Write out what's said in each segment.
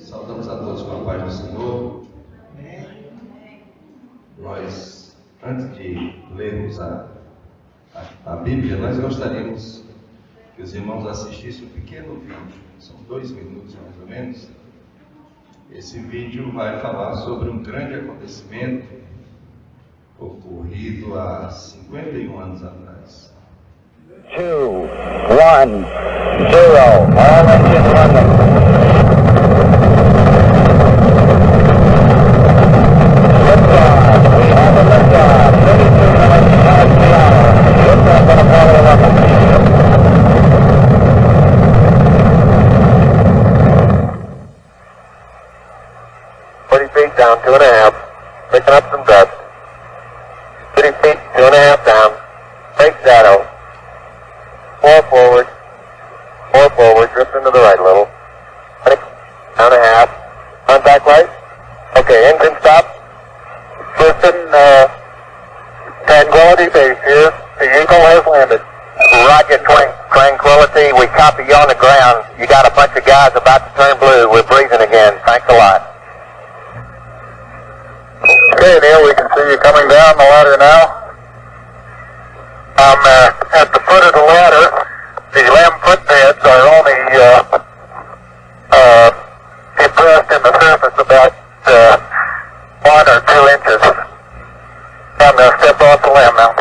Saudamos a todos com a paz do Senhor. Nós, antes de lermos a Bíblia, nós gostaríamos que os irmãos assistissem um pequeno vídeo. São 2 minutos mais ou menos. Esse vídeo vai falar sobre um grande acontecimento ocorrido há 51 anos atrás. 2, 1, 0, all engine running. Down 2.5, picking up some dust. 30 feet, 2.5 down. Take shadow. 4 forward, drifting to the right a little. 20, down 1/2. Contact light. Okay, engine stop. Houston, Tranquility Base here. The Eagle has landed. Roger, Tranquility. We copy you on the ground. You got a bunch of guys about to turn blue. We're breathing again. Thanks a lot. Okay, Neil, we can see you coming down the ladder now. I'm at the foot of the ladder. The 11-foot beds are only depressed in the surface about 1 or 2 inches. I'm going to step off the limb now.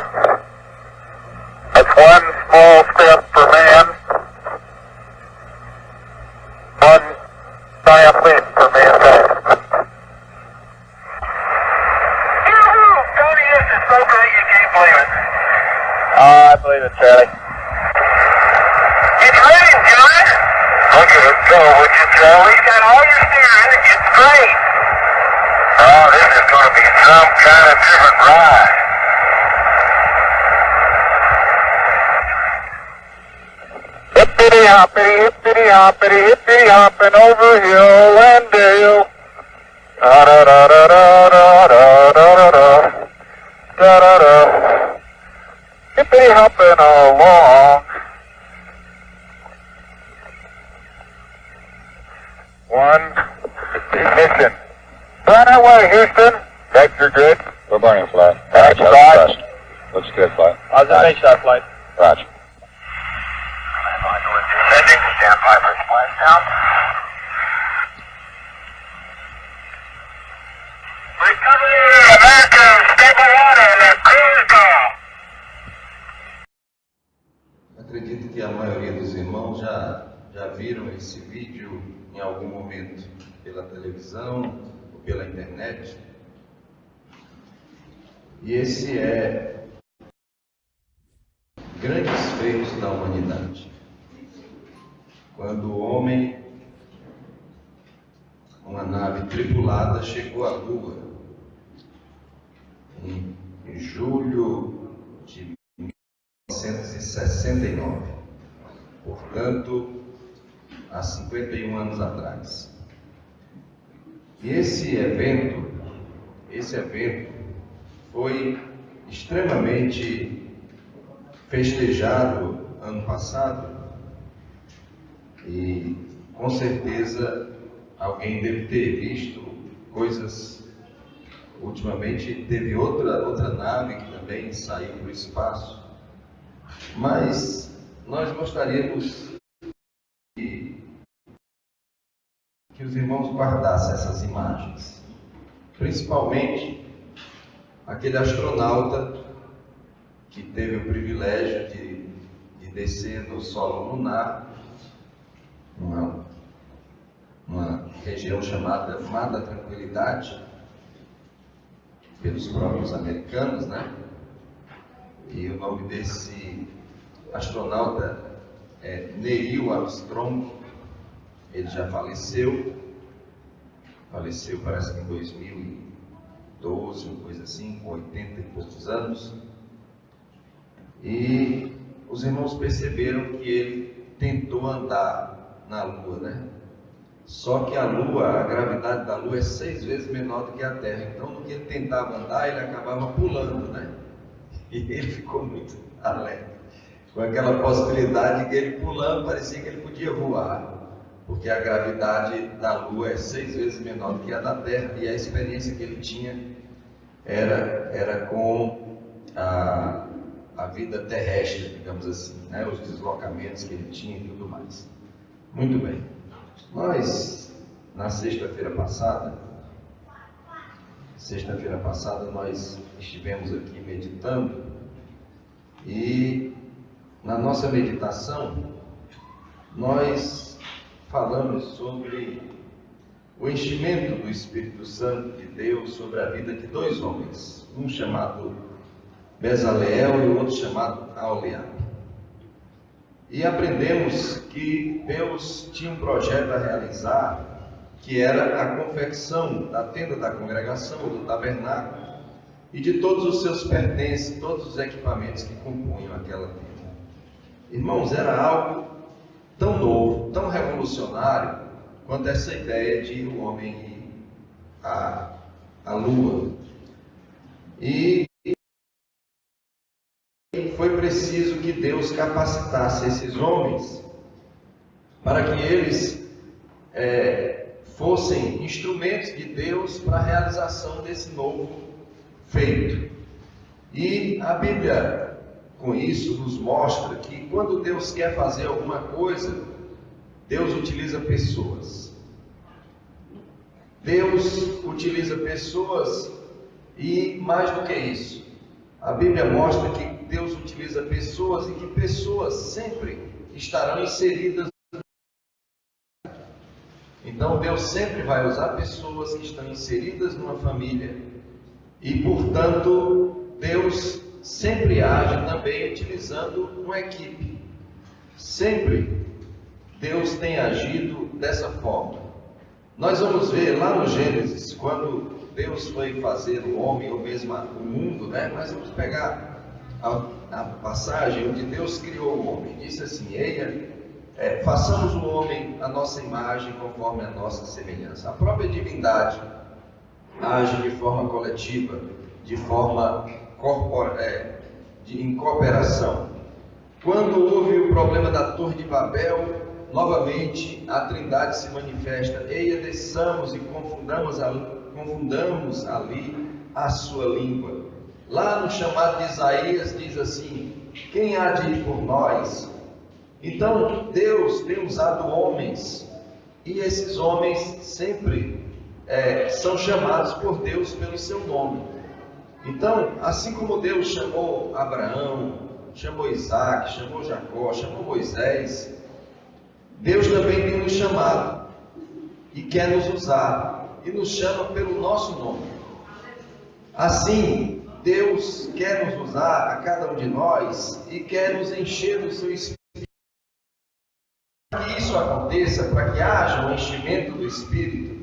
That's 1 small step for man, 1 giant leap for mankind. I believe it, Charlie. It's raining, John. Look at it go, would you, Charlie? You got all your steering, it's great. Oh, this is going to be some kind of different ride. Hippity hopping over hill and dale. Da da da da da da da da da da da da. Hippity hopping along. 1 ignition. Burn away, Houston. Vector good. We're burning flat. Roger. Looks good, flight. Observation shot flight. Roger. Stand by for splashdown. Recovery, America, stable water, cruise call. Acredito que a maioria dos irmãos já viram esse vídeo em algum momento pela televisão ou pela internet. E esse é grandes feitos da humanidade. Quando o homem, uma nave tripulada, chegou à Lua em julho de 1969, portanto, há 51 anos atrás. E esse evento foi extremamente festejado ano passado. E com certeza alguém deve ter visto coisas. Ultimamente teve outra nave que também saiu para o espaço. Mas nós gostaríamos que os irmãos guardassem essas imagens. Principalmente aquele astronauta que teve o privilégio de descer no solo lunar, uma região chamada Mar da Tranquilidade, pelos próprios americanos, né? E o nome desse astronauta é Neil Armstrong. Ele já faleceu parece que em 2012, uma coisa assim, com 80 e poucos anos. E os irmãos perceberam que ele tentou andar na Lua, né? Só que a gravidade da Lua é 6 vezes menor do que a Terra. Então, no que ele tentava andar, ele acabava pulando, né? E ele ficou muito alegre com aquela possibilidade de que ele pulando parecia que ele podia voar. porque a gravidade da Lua é 6 vezes menor do que a da Terra, e a experiência que ele tinha era com a vida terrestre, digamos assim, né? Os deslocamentos que ele tinha e tudo mais. Muito bem. Nós, na sexta-feira passada, nós estivemos aqui meditando, e na nossa meditação nós falamos sobre o enchimento do Espírito Santo de Deus sobre a vida de 2 homens, um chamado Bezaleel e o outro chamado Aholiabe. E aprendemos que Deus tinha um projeto a realizar, que era a confecção da tenda da congregação, do tabernáculo, e de todos os seus pertences, todos os equipamentos que compunham aquela tenda. Irmãos, era algo tão novo, tão revolucionário, quanto essa ideia de o homem ir à lua. E foi preciso que Deus capacitasse esses homens para que eles fossem instrumentos de Deus para a realização desse novo feito. E a Bíblia, com isso, nos mostra que quando Deus quer fazer alguma coisa, Deus utiliza pessoas. Deus utiliza pessoas, e mais do que isso, a Bíblia mostra que Deus utiliza pessoas e que pessoas sempre estarão inseridas. Então Deus sempre vai usar pessoas que estão inseridas numa família, e portanto Deus sempre age também utilizando uma equipe. Sempre Deus tem agido dessa forma. Nós vamos ver lá no Gênesis, quando Deus foi fazer o homem, ou mesmo o mundo, né? Mas vamos pegar a passagem onde Deus criou o homem. Disse assim: façamos o homem a nossa imagem, conforme a nossa semelhança. A própria divindade age de forma coletiva, de forma em cooperação. Quando houve o problema da Torre de Babel, novamente a Trindade se manifesta: eia, desçamos e confundamos ali a sua língua. Lá no chamado de Isaías diz assim: quem há de ir por nós? Então Deus tem usado homens, e esses homens sempre são chamados por Deus pelo seu nome. Então, assim como Deus chamou Abraão, chamou Isaac, chamou Jacó, chamou Moisés, Deus também tem nos chamado e quer nos usar, e nos chama pelo nosso nome. Assim, Deus quer nos usar, a cada um de nós, e quer nos encher do seu Espírito. Para que isso aconteça, para que haja um enchimento do Espírito,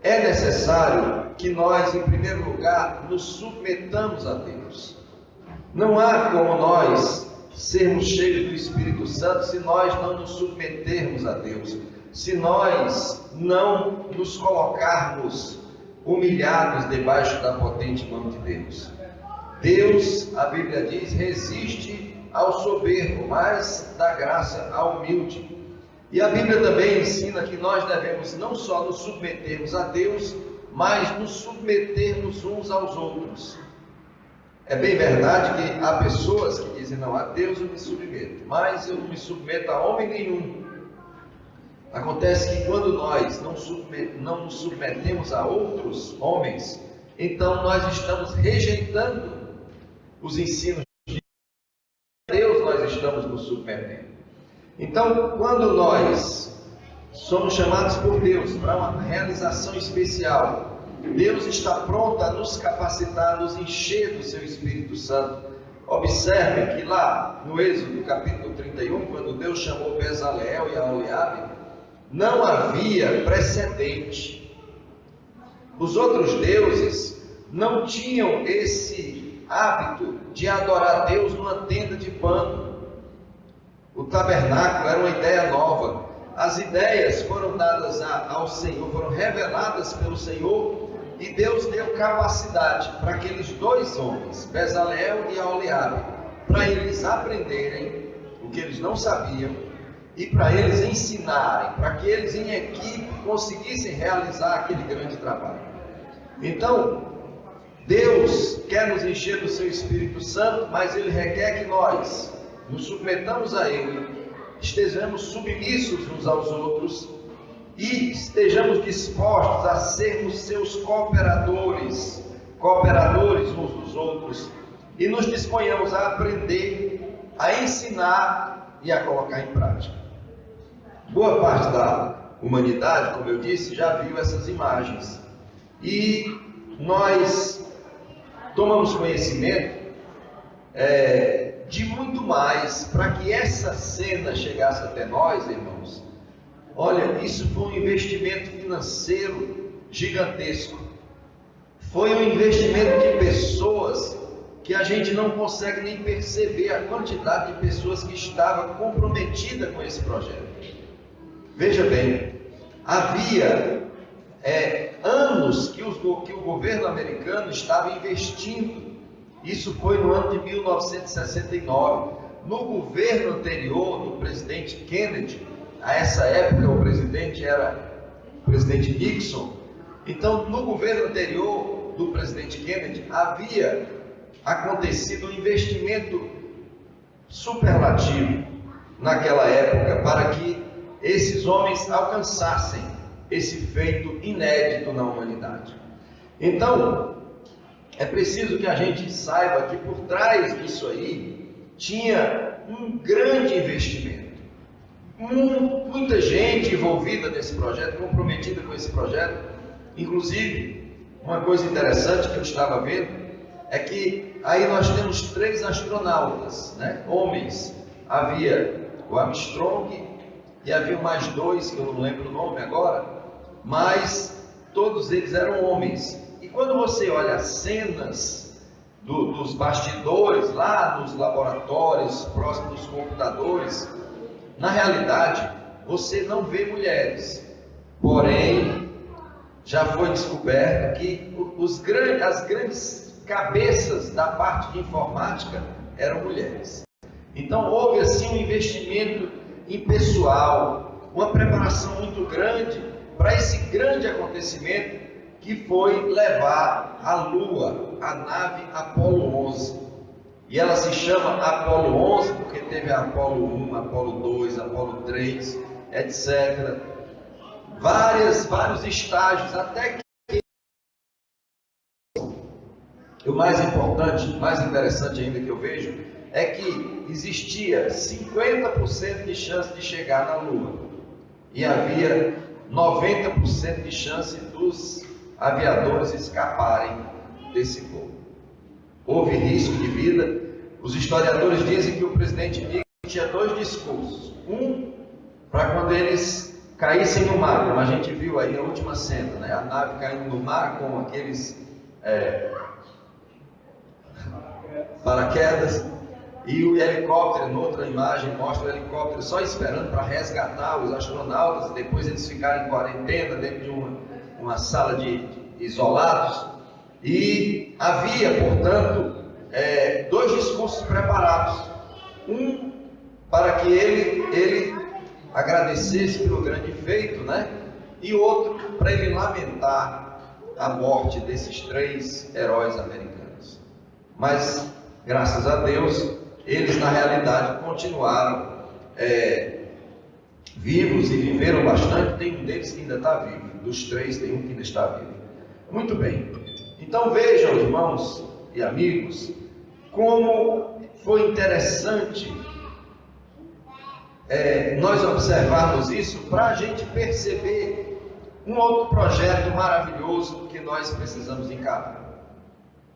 é necessário que nós, em primeiro lugar, nos submetamos a Deus. Não há como nós sermos cheios do Espírito Santo se nós não nos submetermos a Deus, se nós não nos colocarmos humilhados debaixo da potente mão de Deus. Deus, a Bíblia diz, resiste ao soberbo, mas dá graça ao humilde. E a Bíblia também ensina que nós devemos não só nos submetermos a Deus, mas nos submetermos uns aos outros. É bem verdade que há pessoas que dizem: não, a Deus eu me submeto, mas eu não me submeto a homem nenhum. Acontece que quando nós não nos submetemos a outros homens, então nós estamos rejeitando os ensinos de Deus, nós estamos nos submetendo. Então, quando nós somos chamados por Deus para uma realização especial, Deus está pronto a nos capacitar, a nos encher do seu Espírito Santo. Observem que lá no Êxodo capítulo 31, quando Deus chamou Bezaleel e Aholiabe, não havia precedente. Os outros deuses não tinham esse hábito de adorar Deus numa tenda de pano. O tabernáculo era uma ideia nova. As ideias foram dadas ao Senhor, foram reveladas pelo Senhor, e Deus deu capacidade para aqueles 2 homens, Bezaleel e Aholiabe, para eles aprenderem o que eles não sabiam, e para eles ensinarem, para que eles em equipe conseguissem realizar aquele grande trabalho. Então, Deus quer nos encher do seu Espírito Santo, mas Ele requer que nós nos submetamos a Ele, estejamos submissos uns aos outros e estejamos dispostos a sermos seus cooperadores uns dos outros, e nos disponhamos a aprender, a ensinar e a colocar em prática. Boa parte da humanidade, como eu disse, já viu essas imagens, e nós tomamos conhecimento de muito mais. Para que essa cena chegasse até nós, irmãos, olha, isso foi um investimento financeiro gigantesco, foi um investimento de pessoas que a gente não consegue nem perceber a quantidade de pessoas que estavam comprometidas com esse projeto. Veja bem, havia anos que o governo americano estava investindo. Isso foi no ano de 1969. No governo anterior do presidente Kennedy, a essa época o presidente era o presidente Nixon. Então, no governo anterior do presidente Kennedy, havia acontecido um investimento superlativo naquela época para que esses homens alcançassem esse feito inédito na humanidade. Então, é preciso que a gente saiba que por trás disso aí tinha um grande investimento. Muita gente envolvida nesse projeto, comprometida com esse projeto. Inclusive, uma coisa interessante que eu estava vendo é que aí nós temos 3 astronautas, né? Homens. Havia o Armstrong e havia mais 2, que eu não lembro o nome agora, mas todos eles eram homens. E quando você olha as cenas dos bastidores, lá nos laboratórios, próximos dos computadores, na realidade, você não vê mulheres. Porém, já foi descoberto que as grandes cabeças da parte de informática eram mulheres. Então, houve assim um investimento em pessoal, uma preparação muito grande para esse grande acontecimento que foi levar à Lua a nave Apolo 11. E ela se chama Apolo 11 porque teve a Apolo 1, Apolo 2, Apolo 3, etc. Vários estágios, até que o mais importante, mais interessante ainda que eu vejo, é que existia 50% de chance de chegar na Lua e havia 90% de chance dos aviadores escaparem desse voo. Houve risco de vida. Os historiadores dizem que o presidente Nixon tinha 2 discursos. Um, para quando eles caíssem no mar, como a gente viu aí na última cena, né? A nave caindo no mar com aqueles paraquedas, e o helicóptero, noutra imagem, mostra o helicóptero só esperando para resgatar os astronautas, e depois eles ficarem em quarentena dentro de uma sala de isolados. E havia, portanto, 2 discursos preparados. Um, para que ele agradecesse pelo grande feito, né? E outro, para ele lamentar a morte desses 3 heróis americanos. Mas, graças a Deus, eles na realidade continuaram vivos e viveram bastante. Tem um deles que ainda está vivo. Dos 3, tem um que ainda está vivo. Muito bem. Então vejam, irmãos e amigos, como foi interessante nós observarmos isso, para a gente perceber um outro projeto maravilhoso que nós precisamos encarar.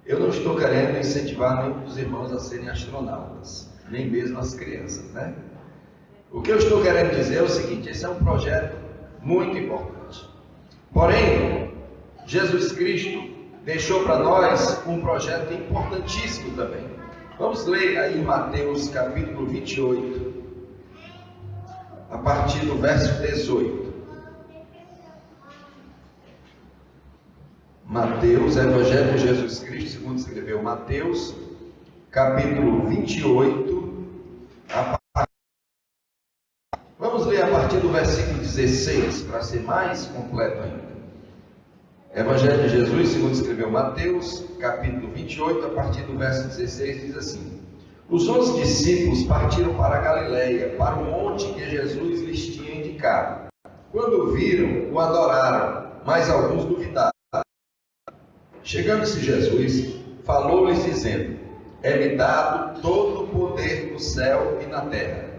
Eu não estou querendo incentivar nenhum dos irmãos a serem astronautas, nem mesmo as crianças, né? O que eu estou querendo dizer é o seguinte: esse é um projeto muito importante. Porém, Jesus Cristo deixou para nós um projeto importantíssimo também. Vamos ler aí em Mateus capítulo 28, a partir do verso 18. Mateus, Evangelho de Jesus Cristo, segundo escreveu Mateus, capítulo 28, 16, para ser mais completo ainda. Evangelho de Jesus, segundo escreveu Mateus, capítulo 28, a partir do verso 16, diz assim: Os 11 discípulos partiram para a Galileia, para o monte que Jesus lhes tinha indicado. Quando o viram, o adoraram, mas alguns duvidaram. Chegando-se Jesus, falou-lhes dizendo: É-me dado todo o poder no céu e na terra.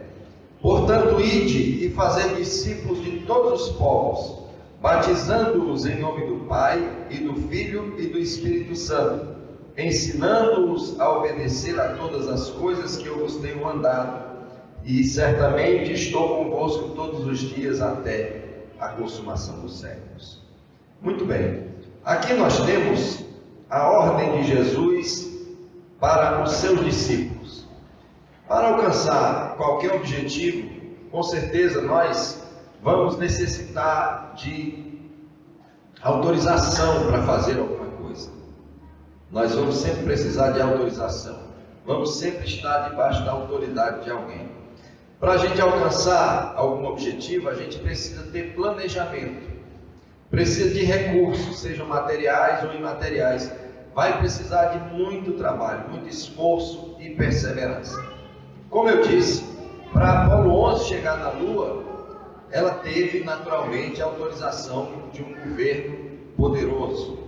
Portanto, ide e fazei discípulos de todos os povos, batizando-os em nome do Pai, e do Filho e do Espírito Santo, ensinando-os a obedecer a todas as coisas que eu vos tenho mandado, e certamente estou convosco todos os dias até a consumação dos séculos. Muito bem, aqui nós temos a ordem de Jesus para os seus discípulos. Para alcançar qualquer objetivo, com certeza nós vamos necessitar de autorização para fazer alguma coisa. Nós vamos sempre precisar de autorização. Vamos sempre estar debaixo da autoridade de alguém. Para a gente alcançar algum objetivo, a gente precisa ter planejamento. Precisa de recursos, sejam materiais ou imateriais. Vai precisar de muito trabalho, muito esforço e perseverança. Como eu disse, para Apolo 11 chegar na Lua, ela teve naturalmente a autorização de um governo poderoso.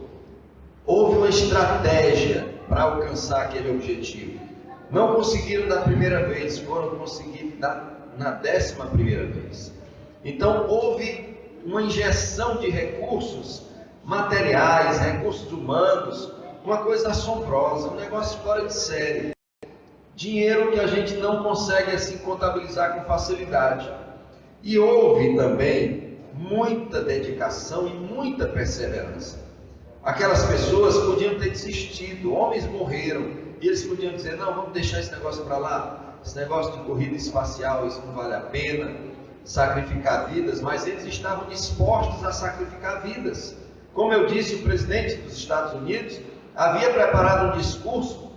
Houve uma estratégia para alcançar aquele objetivo. Não conseguiram da primeira vez, foram conseguir na 11ª vez. Então houve uma injeção de recursos materiais, recursos humanos, uma coisa assombrosa, um negócio fora de série. Dinheiro que a gente não consegue assim contabilizar com facilidade. E houve também muita dedicação e muita perseverança. Aquelas pessoas podiam ter desistido, homens morreram, e eles podiam dizer: não, vamos deixar esse negócio para lá, esse negócio de corrida espacial, isso não vale a pena, sacrificar vidas, mas eles estavam dispostos a sacrificar vidas. Como eu disse, o presidente dos Estados Unidos havia preparado um discurso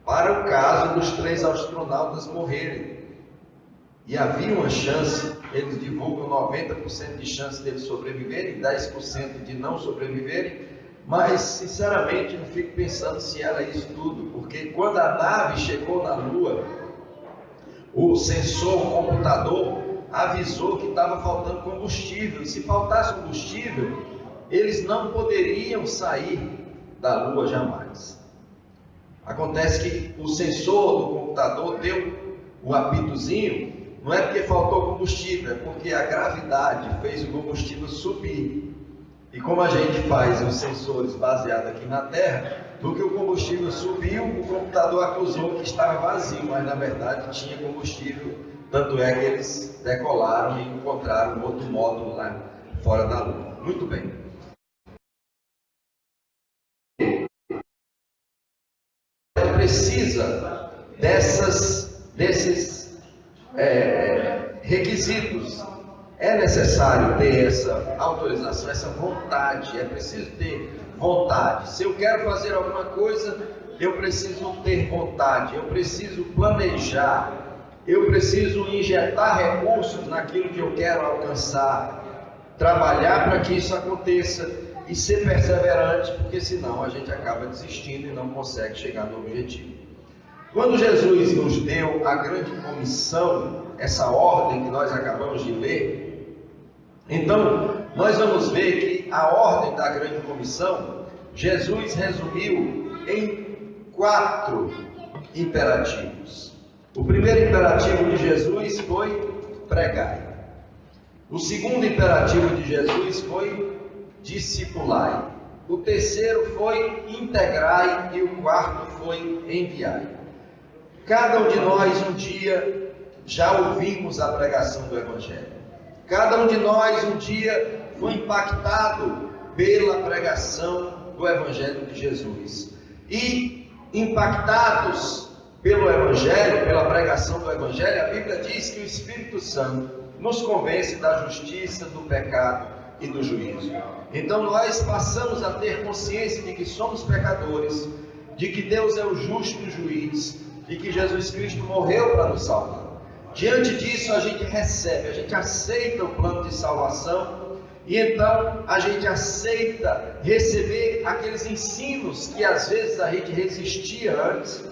para o caso dos 3 astronautas morrerem. E havia uma chance, eles divulgam 90% de chance deles sobreviverem, 10% de não sobreviverem, mas sinceramente eu fico pensando se era isso tudo, porque quando a nave chegou na Lua, o sensor, o computador, avisou que estava faltando combustível, e se faltasse combustível, eles não poderiam sair da Lua jamais. Acontece que o sensor do computador deu o apitozinho, não é porque faltou combustível, é porque a gravidade fez o combustível subir. E como a gente faz os sensores baseados aqui na Terra, do que o combustível subiu, o computador acusou que estava vazio, mas na verdade tinha combustível, tanto é que eles decolaram e encontraram outro módulo lá fora da Lua. Muito bem. Precisa desses requisitos. É necessário ter essa autorização, essa vontade. É preciso ter vontade. Se eu quero fazer alguma coisa, eu preciso ter vontade. Eu preciso planejar. Eu preciso injetar recursos naquilo que eu quero alcançar. Trabalhar para que isso aconteça. E ser perseverante, porque senão a gente acaba desistindo e não consegue chegar no objetivo. Quando Jesus nos deu a grande comissão, essa ordem que nós acabamos de ler, então nós vamos ver que a ordem da grande comissão, Jesus resumiu em 4 imperativos. O primeiro imperativo de Jesus foi pregai. O segundo imperativo de Jesus foi discipulai. O terceiro foi integrai e o quarto foi enviai. Cada um de nós um dia já ouvimos a pregação do Evangelho. Cada um de nós um dia foi impactado pela pregação do Evangelho de Jesus. E impactados pelo Evangelho, pela pregação do Evangelho, a Bíblia diz que o Espírito Santo nos convence da justiça, do pecado e do juízo. Então nós passamos a ter consciência de que somos pecadores, de que Deus é o justo juiz, de que Jesus Cristo morreu para nos salvar. Diante disso, a gente recebe, a gente aceita o plano de salvação, e então a gente aceita receber aqueles ensinos que às vezes a gente resistia antes,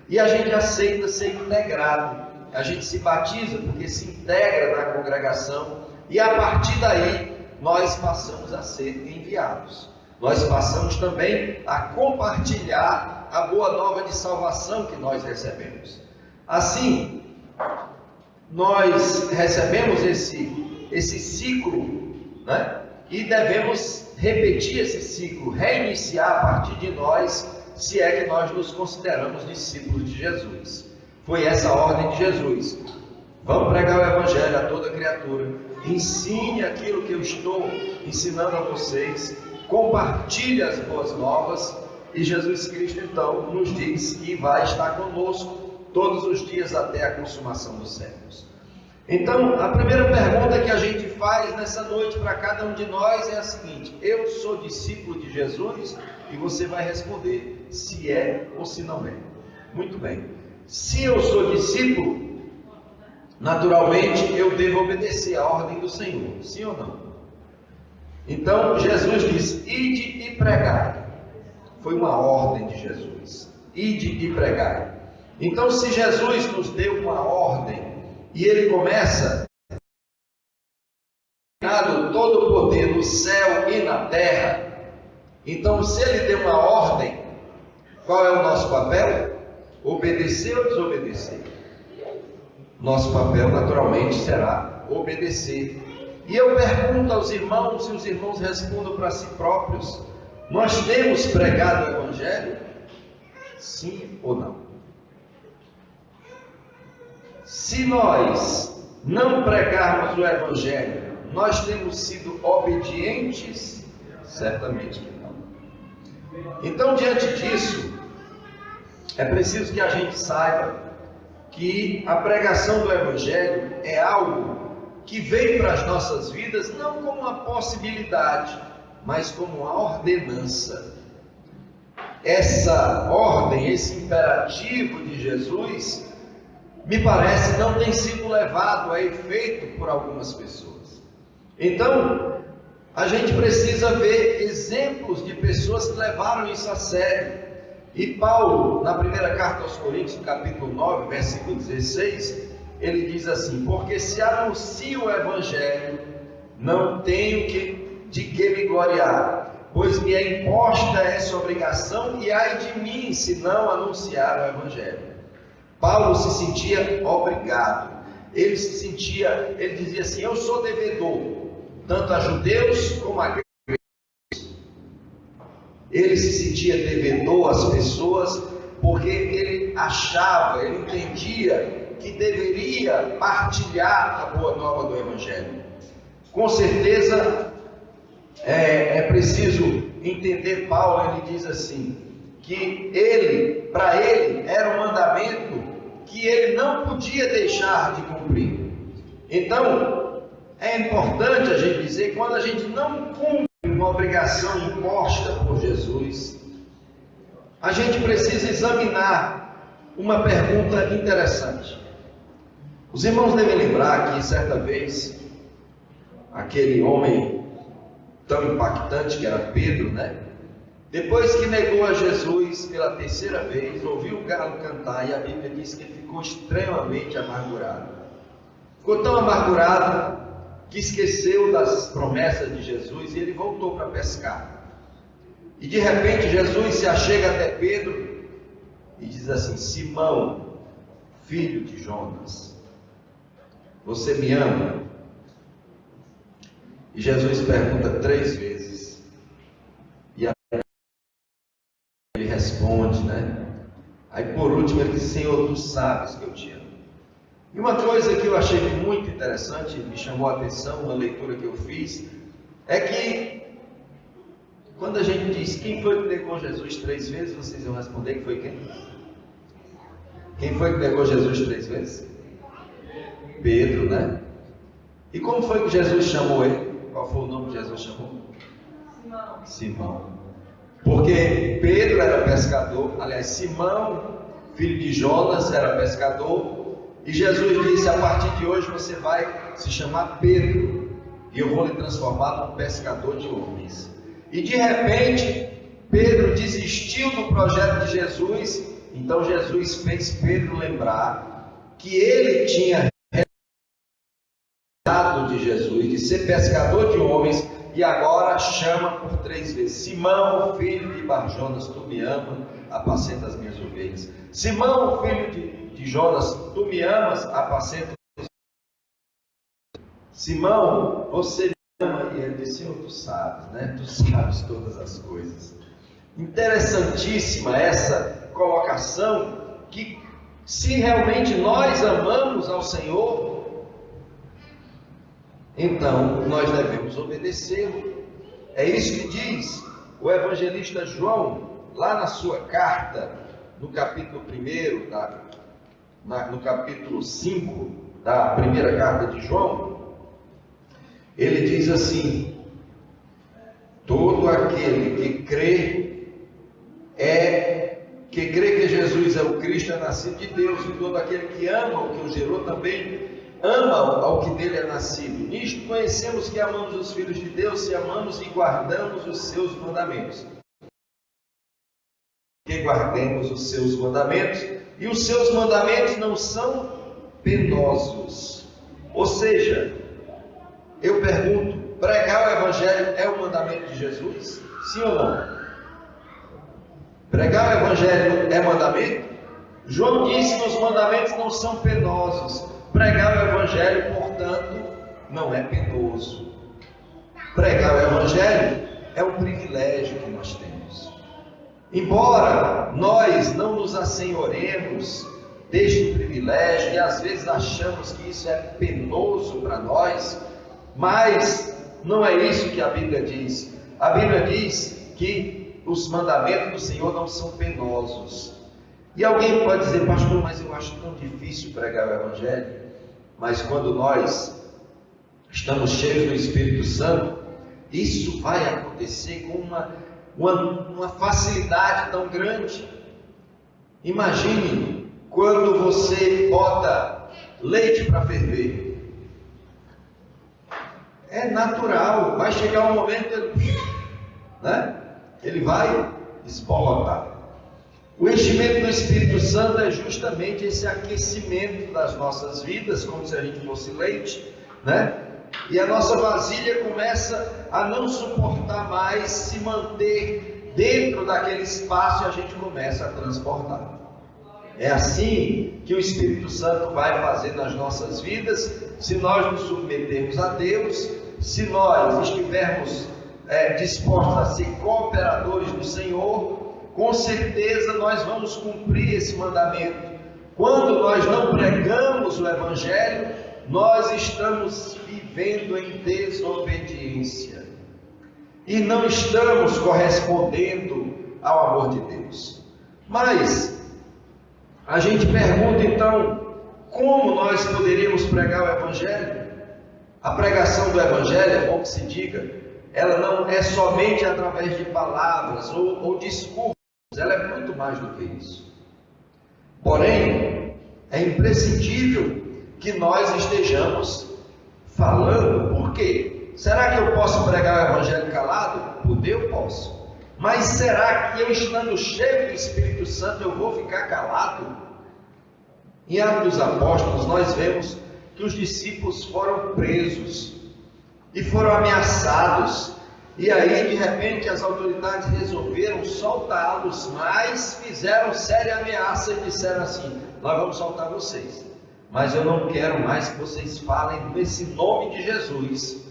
e a gente aceita ser integrado. A gente se batiza porque se integra na congregação, e a partir daí nós passamos a ser enviados. Nós passamos também a compartilhar a boa nova de salvação que nós recebemos. Assim, nós recebemos esse ciclo, né? E devemos repetir esse ciclo, reiniciar a partir de nós, se é que nós nos consideramos discípulos de Jesus. Foi essa a ordem de Jesus: vamos pregar o Evangelho a toda criatura, ensine aquilo que eu estou ensinando a vocês, compartilhe as boas novas. E Jesus Cristo então nos diz que vai estar conosco todos os dias até a consumação dos séculos. Então, a primeira pergunta que a gente faz nessa noite para cada um de nós é a seguinte: eu sou discípulo de Jesus? E você vai responder se é ou se não é. Muito bem. Se eu sou discípulo, naturalmente eu devo obedecer à ordem do Senhor, sim ou não? Então, Jesus diz: ide e pregai. Foi uma ordem de Jesus: ide e pregai. Então, se Jesus nos deu uma ordem, e ele começa: todo o poder no céu e na terra. Então, se ele deu uma ordem, qual é o nosso papel? Obedecer ou desobedecer? Nosso papel, naturalmente, será obedecer. E eu pergunto aos irmãos, e os irmãos respondam para si próprios: nós temos pregado o Evangelho? Sim ou não? Se nós não pregarmos o Evangelho, nós temos sido obedientes? Certamente que não. Então, diante disso, é preciso que a gente saiba que a pregação do Evangelho é algo que vem para as nossas vidas não como uma possibilidade, mas como uma ordenança. Essa ordem, esse imperativo de Jesus, me parece, não tem sido levado a efeito por algumas pessoas. Então, a gente precisa ver exemplos de pessoas que levaram isso a sério. E Paulo, na primeira carta aos Coríntios, capítulo 9, versículo 16, ele diz assim: porque se anuncio o Evangelho, não tenho de que me gloriar, pois me é imposta essa obrigação, e ai de mim se não anunciar o Evangelho. Paulo se sentia obrigado, ele dizia assim: eu sou devedor, tanto a judeus como a gregos. Ele se sentia devedor às pessoas, porque ele achava, ele entendia que deveria partilhar a boa nova do Evangelho. Com certeza, é preciso entender Paulo. Ele diz assim, que para ele, era um mandamento que ele não podia deixar de cumprir. Então, é importante a gente dizer que quando a gente não cumpre uma obrigação imposta por Jesus, a gente precisa examinar uma pergunta interessante. Os irmãos devem lembrar que certa vez, aquele homem tão impactante que era Pedro, né? Depois que negou a Jesus pela terceira vez, ouviu o galo cantar, e a Bíblia diz que ele ficou extremamente amargurado. Ficou tão amargurado que esqueceu das promessas de Jesus e ele voltou para pescar. E de repente Jesus se achega até Pedro e diz assim: Simão, filho de Jonas, você me ama? E Jesus pergunta 3 vezes. E ele responde, né? Aí por último ele diz: Senhor, tu sabes que eu te amo. E uma coisa que eu achei muito interessante, me chamou a atenção na leitura que eu fiz, é que quando a gente diz quem foi que negou Jesus 3 vezes, vocês vão responder que foi quem? Quem foi que negou Jesus 3 vezes? Pedro, né? E como foi que Jesus chamou ele? Qual foi o nome que Jesus chamou? Simão. Porque Pedro era pescador, aliás, Simão, filho de Jonas, era pescador, E Jesus disse: a partir de hoje você vai se chamar Pedro, e eu vou lhe transformar num pescador de homens. E de repente, Pedro desistiu do projeto de Jesus. Então Jesus fez Pedro lembrar que ele tinha realizado de Jesus, de ser pescador de homens, e agora chama por 3 vezes: Simão, filho de Barjonas, tu me amas, apacenta as minhas ovelhas. Simão, filho de Jonas, tu me amas, apacenta as minhas ovelhas. Simão, você me ama? E ele disse: Senhor, tu sabes, né? Tu sabes todas as coisas. Interessantíssima essa colocação, que se realmente nós amamos ao Senhor, então nós devemos obedecê-lo. É isso que diz o evangelista João, lá na sua carta, no capítulo 1, no capítulo 5 da primeira carta de João. Ele diz assim: todo aquele que crê que Jesus é o Cristo, é nascido de Deus, e todo aquele que ama o que o gerou também ama ao que dele é nascido. Nisto conhecemos que amamos os filhos de Deus, se amamos e guardamos os seus mandamentos. Que guardemos os seus mandamentos, e os seus mandamentos não são penosos. Ou seja, eu pergunto: pregar o evangelho é o mandamento de Jesus? Sim ou não? Pregar o evangelho é mandamento? João disse que os mandamentos não são penosos. Pregar o evangelho, portanto, não é penoso. Pregar o evangelho é um privilégio que nós temos. Embora nós não nos assenhoremos deste privilégio, e às vezes achamos que isso é penoso para nós, mas não é isso que a Bíblia diz. A Bíblia diz que os mandamentos do Senhor não são penosos. E alguém pode dizer: pastor, mas eu acho tão difícil pregar o evangelho. Mas quando nós estamos cheios do Espírito Santo, isso vai acontecer com uma facilidade tão grande. Imagine quando você bota leite para ferver. É natural, vai chegar um momento, ele vai desborotar. O enchimento do Espírito Santo é justamente esse aquecimento das nossas vidas, como se a gente fosse leite, E a nossa vasilha começa a não suportar mais se manter dentro daquele espaço, e a gente começa a transportar. É assim que o Espírito Santo vai fazer nas nossas vidas, se nós nos submetermos a Deus, se nós estivermos dispostos a ser cooperadores do Senhor. Com certeza nós vamos cumprir esse mandamento. Quando nós não pregamos o evangelho, nós estamos vivendo em desobediência e não estamos correspondendo ao amor de Deus. Mas a gente pergunta então: como nós poderíamos pregar o evangelho? A pregação do evangelho, é bom que se diga, ela não é somente através de palavras ou discursos. Ela é muito mais do que isso. Porém, é imprescindível que nós estejamos falando. Por quê? Será que eu posso pregar o evangelho calado? Eu posso. Mas será que eu, estando cheio do Espírito Santo, eu vou ficar calado? Em Atos dos Apóstolos, nós vemos que os discípulos foram presos e foram ameaçados. E aí, de repente, as autoridades resolveram soltá-los, mas fizeram séria ameaça e disseram assim: nós vamos soltar vocês, mas eu não quero mais que vocês falem nesse nome de Jesus.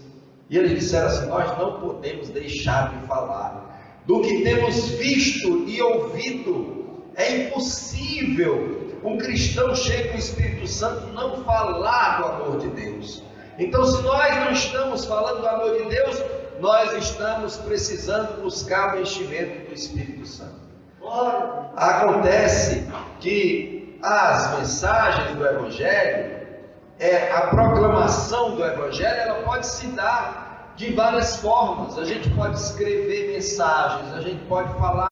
E eles disseram assim: nós não podemos deixar de falar do que temos visto e ouvido. É impossível um cristão cheio do Espírito Santo não falar do amor de Deus. Então, se nós não estamos falando do amor de Deus, nós estamos precisando buscar o enchimento do Espírito Santo. Acontece que as mensagens do Evangelho, a proclamação do Evangelho, ela pode se dar de várias formas. A gente pode escrever mensagens, a gente pode falar.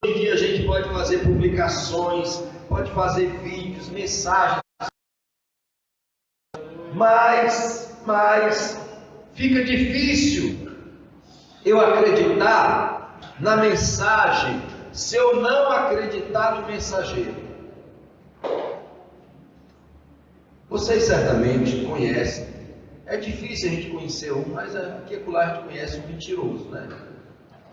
Hoje em dia a gente pode fazer publicações, pode fazer vídeos, vídeos, mensagens, mas fica difícil eu acreditar na mensagem se eu não acreditar no mensageiro. Vocês certamente conhecem, é difícil a gente conhecer um, mas aqui e acolá a gente conhece um mentiroso, né?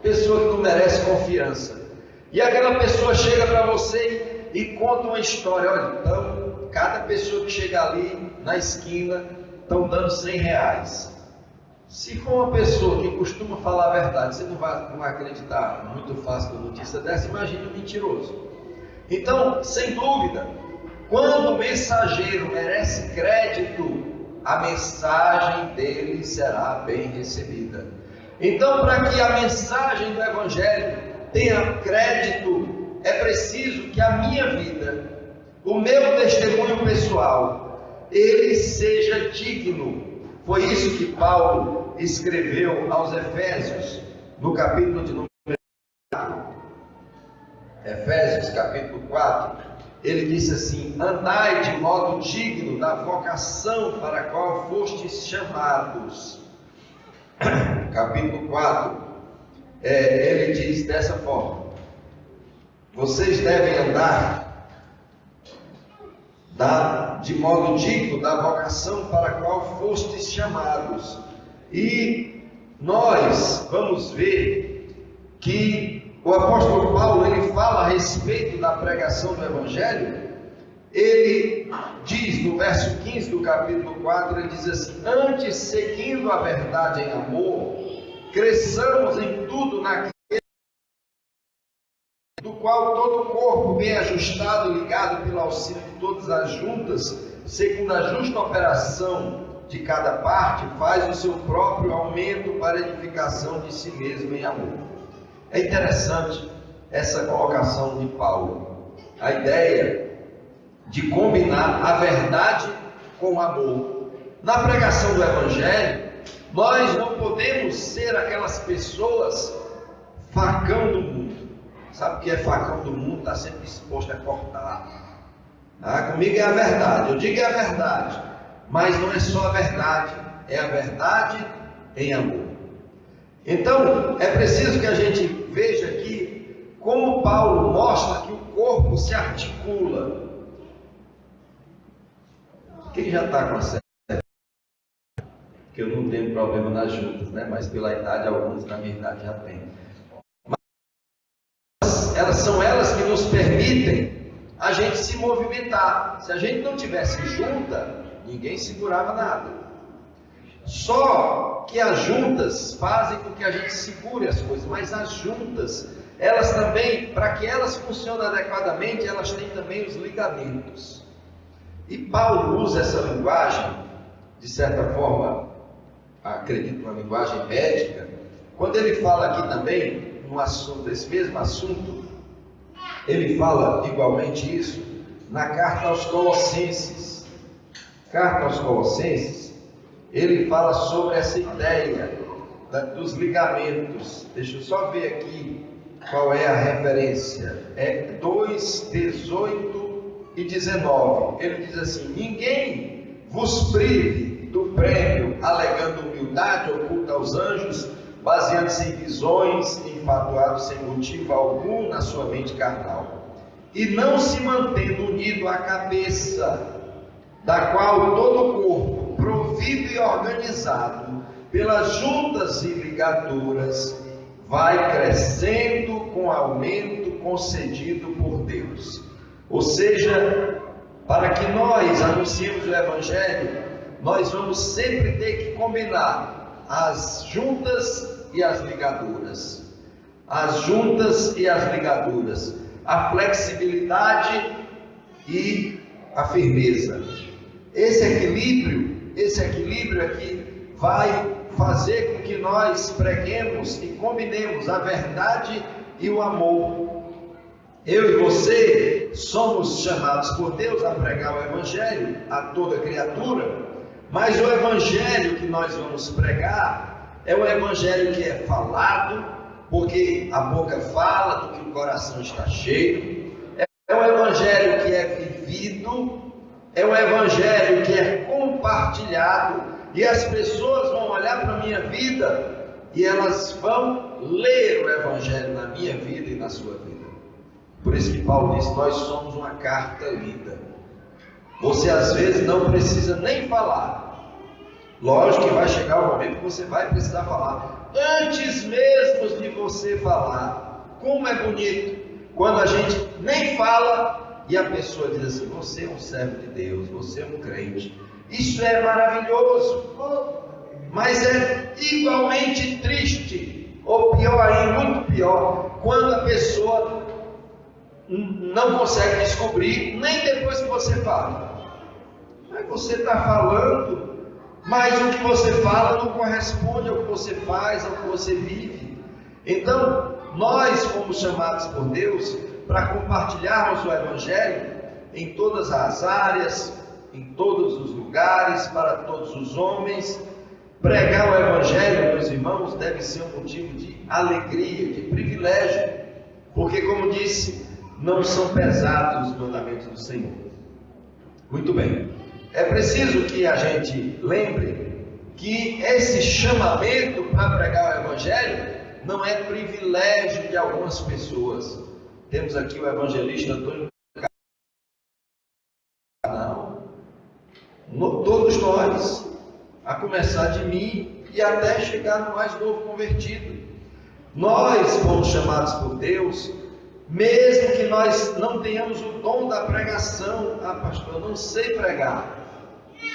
Pessoa que não merece confiança. E aquela pessoa chega para você e conta uma história. Olha, então, cada pessoa que chega ali na esquina estão dando R$100. Se for uma pessoa que costuma falar a verdade, você não vai acreditar muito fácil na notícia dessa, imagine um mentiroso. Então, sem dúvida, quando o mensageiro merece crédito, a mensagem dele será bem recebida. Então, para que a mensagem do Evangelho tenha crédito, é preciso que a minha vida, o meu testemunho pessoal, ele seja digno. Foi isso que Paulo escreveu aos Efésios, no capítulo de número 4. Efésios, capítulo 4. Ele disse assim: andai de modo digno da vocação para a qual fostes chamados. Capítulo 4, ele diz dessa forma: vocês devem andar de modo digno da vocação para a qual fostes chamados. E nós vamos ver que o apóstolo Paulo, ele fala a respeito da pregação do Evangelho. Ele diz no verso 15 do capítulo 4, ele diz assim: antes, seguindo a verdade em amor, cresçamos em tudo naquele do qual todo o corpo, bem ajustado e ligado pelo auxílio de todas as juntas, segundo a justa operação de cada parte, faz o seu próprio aumento para a edificação de si mesmo em amor. É interessante essa colocação de Paulo, a ideia de combinar a verdade com o amor. Na pregação do Evangelho, nós não podemos ser aquelas pessoas facão do mundo. Sabe o que é facão do mundo? Está sempre disposto a cortar. Comigo é a verdade, eu digo é a verdade, mas não é só a verdade, é a verdade em amor. Então, é preciso que a gente veja aqui como Paulo mostra que o corpo se articula. Quem já está com a certa? Porque eu não tenho problema nas juntas, né? Mas pela idade, alguns na minha idade já têm. São elas que nos permitem a gente se movimentar. Se a gente não tivesse junta, ninguém segurava nada. Só que as juntas fazem com que a gente segure as coisas, mas as juntas, elas também, para que elas funcionem adequadamente, elas têm também os ligamentos. E Paulo usa essa linguagem, de certa forma, acredito, uma linguagem médica, quando ele fala aqui também, no assunto, desse mesmo assunto, ele fala igualmente isso na carta aos Colossenses. Carta aos Colossenses, ele fala sobre essa ideia dos ligamentos. Deixa eu só ver aqui qual é a referência. É 2, 18 e 19. Ele diz assim: ninguém vos prive do prêmio, alegando humildade oculta aos anjos, baseando-se em visões, enfatuado sem motivo algum na sua mente carnal, e não se mantendo unido à cabeça, da qual todo o corpo, provido e organizado pelas juntas e ligaduras, vai crescendo com aumento concedido por Deus. Ou seja, para que nós anunciemos o Evangelho, nós vamos sempre ter que combinar as juntas e as ligaduras. As juntas e as ligaduras. A flexibilidade e a firmeza. Esse equilíbrio aqui vai fazer com que nós preguemos e combinemos a verdade e o amor. Eu e você somos chamados por Deus a pregar o Evangelho a toda criatura, mas o Evangelho que nós vamos pregar é o Evangelho que é falado, porque a boca fala do que o coração está cheio, é o Evangelho que é vivido vivido, é o Evangelho que é compartilhado, e as pessoas vão olhar para a minha vida e elas vão ler o Evangelho na minha vida e na sua vida. Por isso que Paulo diz: nós somos uma carta lida. Você às vezes não precisa nem falar. Lógico que vai chegar o momento que você vai precisar falar. Antes mesmo de você falar, como é bonito quando a gente nem fala e a pessoa diz assim: você é um servo de Deus, você é um crente. Isso é maravilhoso, mas é igualmente triste, ou pior ainda, muito pior, quando a pessoa não consegue descobrir nem depois que você fala. Mas você está falando, mas o que você fala não corresponde ao que você faz, ao que você vive. Então, nós fomos chamados por Deus para compartilharmos o Evangelho em todas as áreas, em todos os lugares, para todos os homens. Pregar o Evangelho, meus irmãos, deve ser um motivo de alegria, de privilégio, porque, como disse, não são pesados os mandamentos do Senhor. Muito bem, é preciso que a gente lembre que esse chamamento para pregar o Evangelho não é privilégio de algumas pessoas. Temos aqui o evangelista Antônio. Não, todos nós, a começar de mim e até chegar no mais novo convertido. Nós fomos chamados por Deus, mesmo que nós não tenhamos o dom da pregação. Ah, pastor, eu não sei pregar,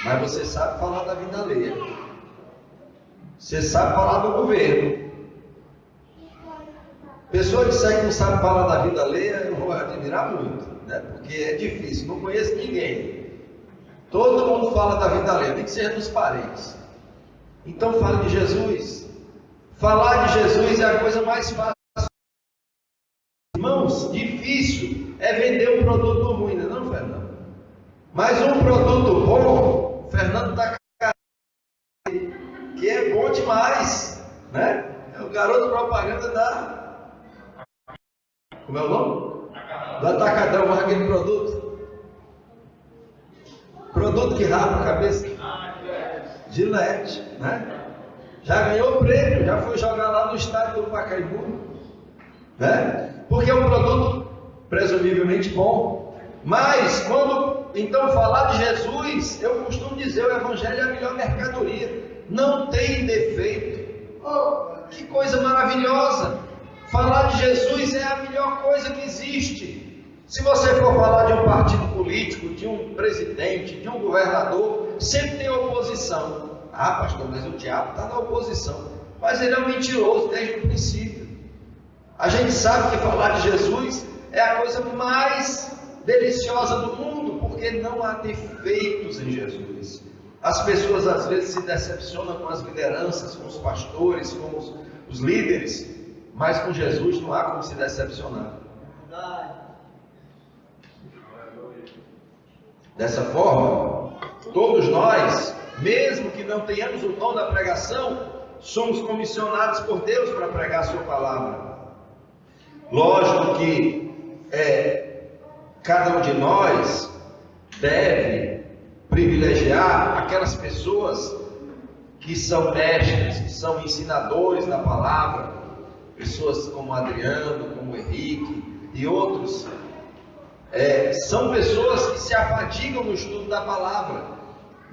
mas você sabe falar da vida alheia, você sabe falar do governo. Pessoa que disser que não sabe falar da vida alheia, eu vou admirar muito, né? Porque é difícil, não conheço ninguém. Todo mundo fala da vida alheia, nem que seja dos parentes. Então fale de Jesus. Falar de Jesus é a coisa mais fácil. Irmãos, difícil é vender um produto ruim, não, Fernando? Mas um produto bom, Fernando está que é bom demais, né? É o garoto propaganda da... Como é o nome? Do Atacadão, aquele produto. Produto que rapa a cabeça. Gillette, né? Já ganhou o prêmio, já foi jogar lá no estádio do Pacaembu, né? Porque é um produto presumivelmente bom. Mas quando então falar de Jesus, eu costumo dizer, o Evangelho é a melhor mercadoria, não tem defeito. Oh, que coisa maravilhosa! Falar de Jesus é a melhor coisa que existe. Se você for falar de um partido político, de um presidente, de um governador, sempre tem oposição. Ah, pastor, mas o diabo está na oposição. Mas ele é um mentiroso desde o princípio. A gente sabe que falar de Jesus é a coisa mais deliciosa do mundo, porque não há defeitos em Jesus. As pessoas às vezes se decepcionam com as lideranças, com os pastores, com os líderes, mas com Jesus não há como se decepcionar. Dessa forma, todos nós, mesmo que não tenhamos o dom da pregação, somos comissionados por Deus para pregar a sua palavra. Lógico que cada um de nós deve privilegiar aquelas pessoas que são mestres, que são ensinadores da palavra, pessoas como Adriano, como Henrique e outros. São pessoas que se afadigam no estudo da palavra.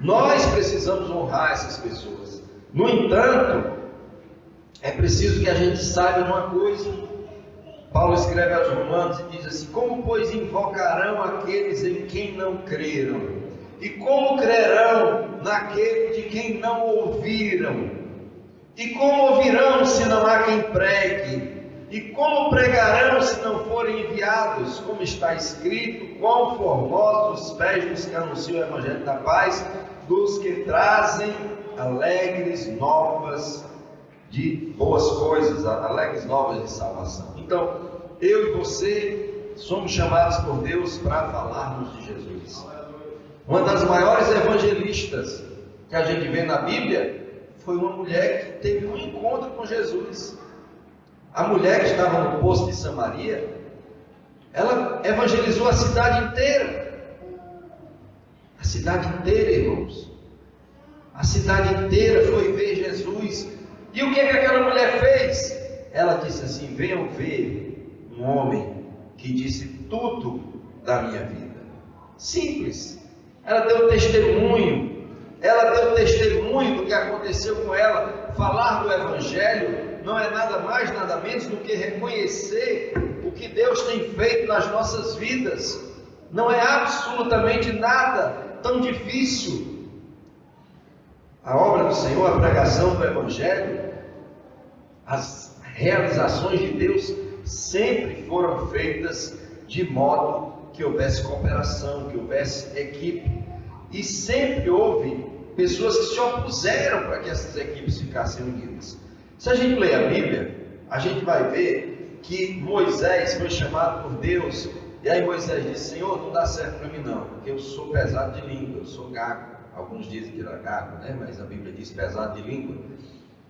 Nós precisamos honrar essas pessoas. No entanto, é preciso que a gente saiba de uma coisa. Paulo escreve aos Romanos e diz assim: como pois invocarão aqueles em quem não creram? E como crerão naquele de quem não ouviram? E como ouvirão se não há quem pregue? E como pregarão se não forem enviados? Como está escrito: quão formosos os pés dos que anunciam o Evangelho da paz, dos que trazem alegres novas de boas coisas, alegres novas de salvação. Então, eu e você somos chamados por Deus para falarmos de Jesus. Uma das maiores evangelistas que a gente vê na Bíblia foi uma mulher que teve um encontro com Jesus. A mulher que estava no poço de Samaria, ela evangelizou a cidade inteira. A cidade inteira, irmãos. A cidade inteira foi ver Jesus. E o que aquela mulher fez? Ela disse assim: venham ver um homem que disse tudo da minha vida. Simples. Ela deu testemunho. Ela deu testemunho do que aconteceu com ela. Falar do Evangelho não é nada mais, nada menos do que reconhecer o que Deus tem feito nas nossas vidas. Não é absolutamente nada tão difícil. A obra do Senhor, a pregação do Evangelho, as realizações de Deus sempre foram feitas de modo que houvesse cooperação, que houvesse equipe. E sempre houve pessoas que se opuseram para que essas equipes ficassem unidas. Se a gente ler a Bíblia, a gente vai ver que Moisés foi chamado por Deus. E aí Moisés disse: Senhor, não dá certo para mim não, porque eu sou pesado de língua, eu sou gago. Alguns dizem que era gago, né? Mas a Bíblia diz pesado de língua.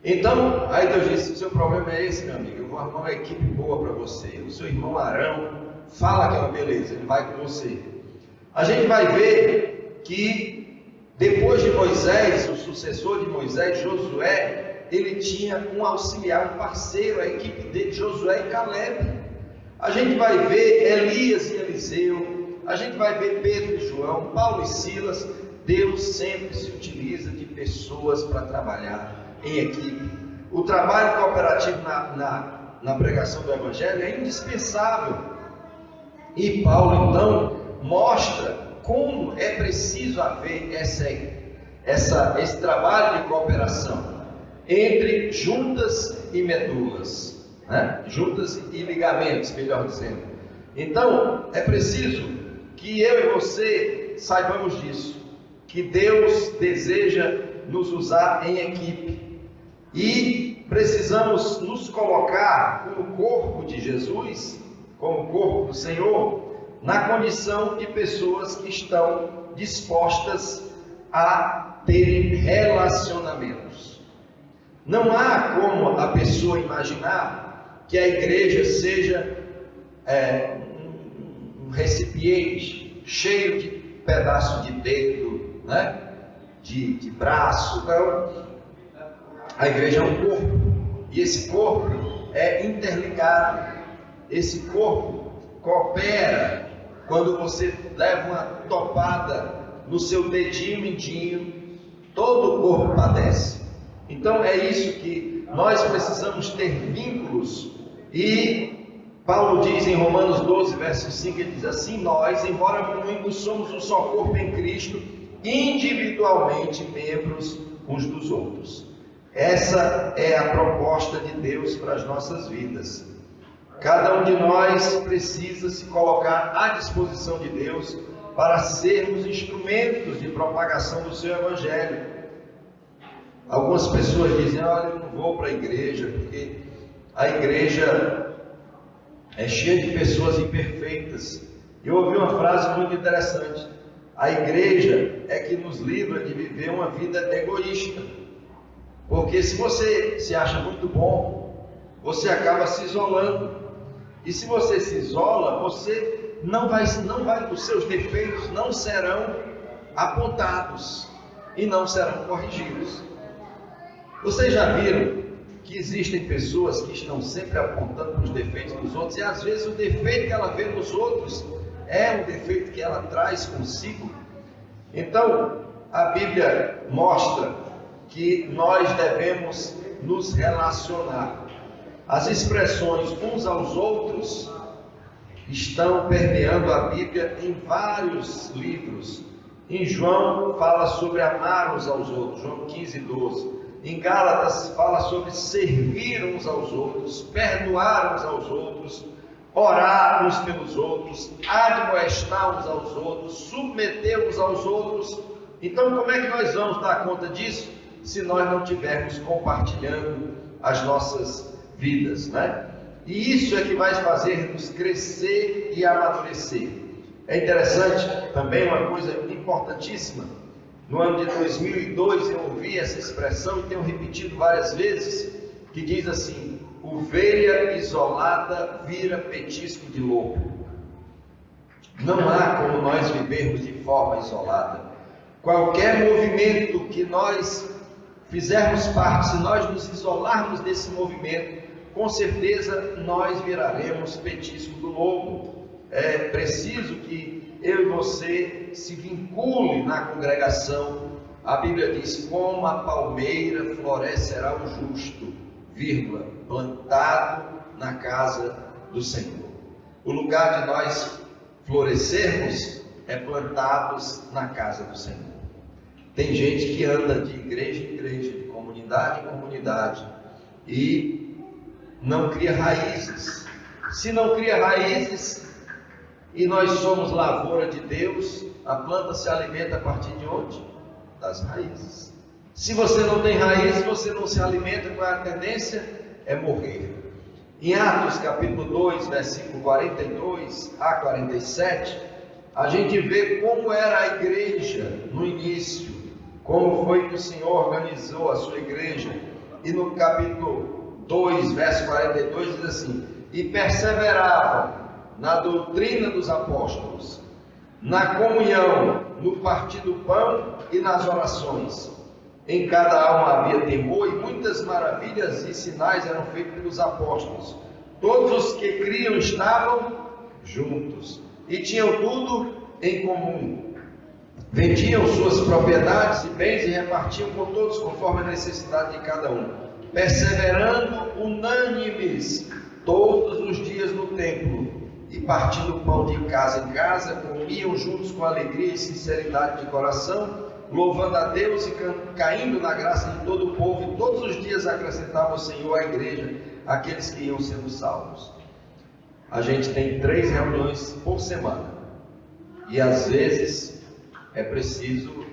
Então, aí Deus disse: o seu problema é esse, meu amigo, eu vou arrumar uma equipe boa para você. O seu irmão Arão, fala que é uma beleza, ele vai com você. A gente vai ver que depois de Moisés, o sucessor de Moisés, Josué, ele tinha um auxiliar, um parceiro, a equipe dele, Josué e Caleb. A gente vai ver Elias e Eliseu, a gente vai ver Pedro e João, Paulo e Silas. Deus sempre se utiliza de pessoas para trabalhar em equipe. O trabalho cooperativo na pregação do Evangelho é indispensável. E Paulo então mostra como é preciso haver esse trabalho de cooperação entre juntas e medulas, né? Juntas e ligamentos, melhor dizendo. Então é preciso que eu e você saibamos disso, que Deus deseja nos usar em equipe, e precisamos nos colocar como corpo de Jesus, como corpo do Senhor, na condição de pessoas que estão dispostas a terem relacionamentos. Não há como a pessoa imaginar que a igreja seja um recipiente cheio de pedaços de dedo, né? de braço. Então, a igreja é um corpo, e esse corpo é interligado. Esse corpo coopera. Quando você leva uma topada no seu dedinho mindinho, todo o corpo padece. Então é isso que nós precisamos ter vínculos. E Paulo diz em Romanos 12, verso 5, ele diz assim: nós, embora muitos, somos um só corpo em Cristo, individualmente membros uns dos outros. Essa é a proposta de Deus para as nossas vidas. Cada um de nós precisa se colocar à disposição de Deus para sermos instrumentos de propagação do seu Evangelho. Algumas pessoas dizem: olha, eu não vou para a igreja porque a igreja é cheia de pessoas imperfeitas. Eu ouvi uma frase muito interessante: a igreja é que nos livra de viver uma vida egoísta. Porque se você se acha muito bom, você acaba se isolando. E se você se isola, você não vai, os seus defeitos não serão apontados e não serão corrigidos. Vocês já viram que existem pessoas que estão sempre apontando os defeitos dos outros, e às vezes o defeito que ela vê nos outros é um defeito que ela traz consigo? Então, a Bíblia mostra que nós devemos nos relacionar. As expressões uns aos outros estão permeando a Bíblia em vários livros. Em João fala sobre amar uns aos outros, João 15, 12. Em Gálatas fala sobre servir uns aos outros, perdoar uns aos outros, orar uns pelos outros, admoestar uns aos outros, submeter uns aos outros. Então, como é que nós vamos dar conta disso se nós não estivermos compartilhando as nossas vidas, né? E isso é que vai fazer-nos crescer e amadurecer. É interessante também, uma coisa importantíssima. No ano de 2002 eu ouvi essa expressão e tenho repetido várias vezes, que diz assim: ovelha isolada vira petisco de lobo. Não há como nós vivermos de forma isolada. Qualquer movimento que nós fizermos parte, se nós nos isolarmos desse movimento, com certeza nós viraremos petisco do lobo. É preciso que eu e você se vincule na congregação. A Bíblia diz: como a palmeira florescerá o justo, vírgula, plantado na casa do Senhor. O lugar de nós florescermos é plantados na casa do Senhor. Tem gente que anda de igreja em igreja, de comunidade em comunidade, e não cria raízes. Se não cria raízes, e nós somos lavoura de Deus, a planta se alimenta a partir de onde? Das raízes. Se você não tem raiz, você não se alimenta, qual é a tendência? É morrer. Em Atos capítulo 2, versículo 42 a 47, a gente vê como era a igreja no início, como foi que o Senhor organizou a sua igreja. E no capítulo 2, verso 42, diz assim: e perseveravam na doutrina dos apóstolos, na comunhão, no partir do pão e nas orações. Em cada alma havia temor, e muitas maravilhas e sinais eram feitos pelos apóstolos. Todos os que criam estavam juntos e tinham tudo em comum. Vendiam suas propriedades e bens e repartiam com todos conforme a necessidade de cada um, perseverando unânimes todos os dias no templo e partindo o pão de casa em casa, comiam juntos com alegria e sinceridade de coração, louvando a Deus e caindo na graça de todo o povo. E todos os dias acrescentava o Senhor à igreja aqueles que iam sendo salvos. A gente tem 3 reuniões por semana, e às vezes é preciso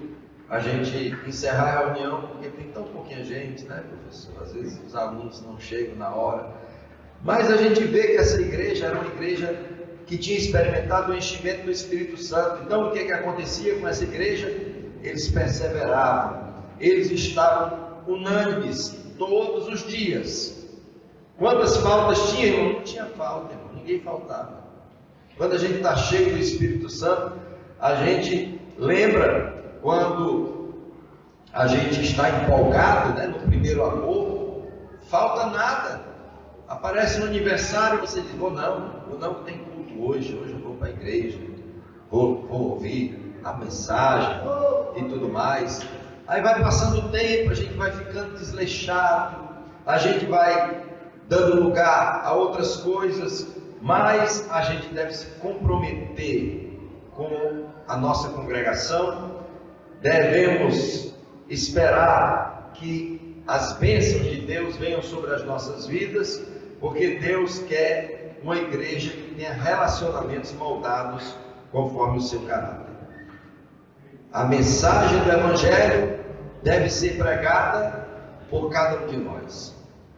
a gente encerrar a reunião, porque tem tão pouquinha gente, né, professor? Às vezes os alunos não chegam na hora, mas a gente vê que essa igreja era uma igreja que tinha experimentado o enchimento do Espírito Santo. Então o que acontecia com essa igreja? Eles perseveravam, eles estavam unânimes todos os dias. Quantas faltas tinha, irmão? Não tinha falta, irmão. Ninguém faltava. Quando a gente está cheio do Espírito Santo, a gente lembra quando a gente está empolgado, né, no primeiro amor, falta nada. Aparece no aniversário, você diz: vou não tem culto hoje eu vou para a igreja, vou ouvir a mensagem e tudo mais. Aí vai passando o tempo, a gente vai ficando desleixado, a gente vai dando lugar a outras coisas, mas a gente deve se comprometer com a nossa congregação. Devemos esperar que as bênçãos de Deus venham sobre as nossas vidas, porque Deus quer uma igreja que tenha relacionamentos moldados conforme o seu caráter. A mensagem do Evangelho deve ser pregada por cada um de nós.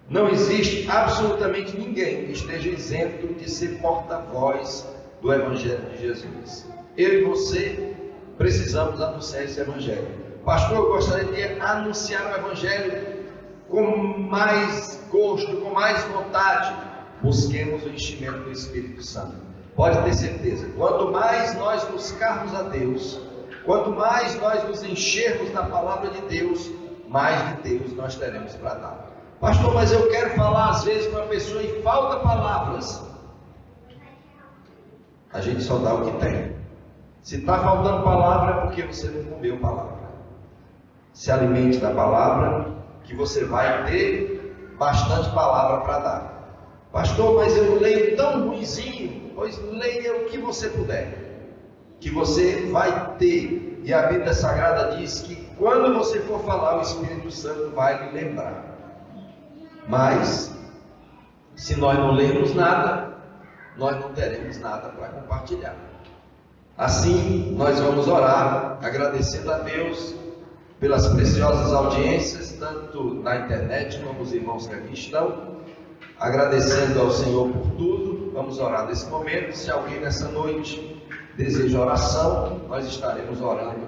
Não existe absolutamente ninguém que esteja isento de ser porta-voz do Evangelho de Jesus. Eu e você precisamos anunciar esse Evangelho. Pastor, eu gostaria de anunciar o Evangelho com mais gosto, com mais vontade. Busquemos o enchimento do Espírito Santo. Pode ter certeza, quanto mais nós buscarmos a Deus, quanto mais nós nos enchermos da palavra de Deus, mais de Deus nós teremos para dar. Pastor, mas eu quero falar às vezes com uma pessoa e falta palavras. A gente só dá o que tem. Se está faltando palavra, é porque você não comeu palavra. Se alimente da palavra, que você vai ter bastante palavra para dar. Pastor, mas eu leio tão ruinzinho. Pois leia o que você puder, que você vai ter. E a Bíblia Sagrada diz que quando você for falar, o Espírito Santo vai lhe lembrar. Mas, se nós não lermos nada, nós não teremos nada para compartilhar. Assim, nós vamos orar, agradecendo a Deus pelas preciosas audiências, tanto na internet como os irmãos que aqui estão, agradecendo ao Senhor por tudo. Vamos orar nesse momento. Se alguém nessa noite deseja oração, nós estaremos orando,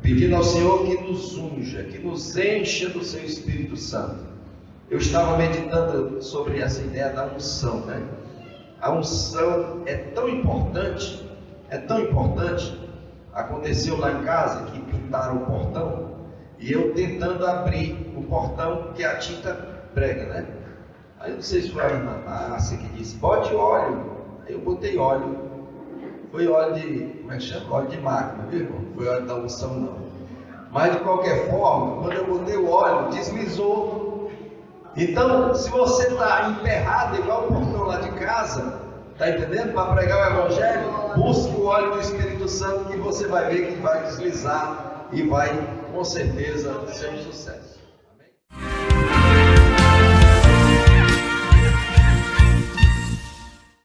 pedindo ao Senhor que nos unja, que nos encha do seu Espírito Santo. Eu estava meditando sobre essa ideia da unção, né? A unção é tão importante, Aconteceu lá em casa que pintaram o portão e eu tentando abrir o portão, que a tinta prega, né? Aí eu não sei se foi a Márcia que disse, bote óleo. Aí eu botei óleo. Foi óleo de, como é que chama? Óleo de máquina, viu, irmão? Não foi óleo da unção, não. Mas de qualquer forma, quando eu botei o óleo, deslizou. Então, se você está emperrado igual o portão lá de casa, está entendendo? Para pregar o Evangelho, busque o óleo do Espírito Santo que você vai ver que vai deslizar e vai, com certeza, ser um sucesso.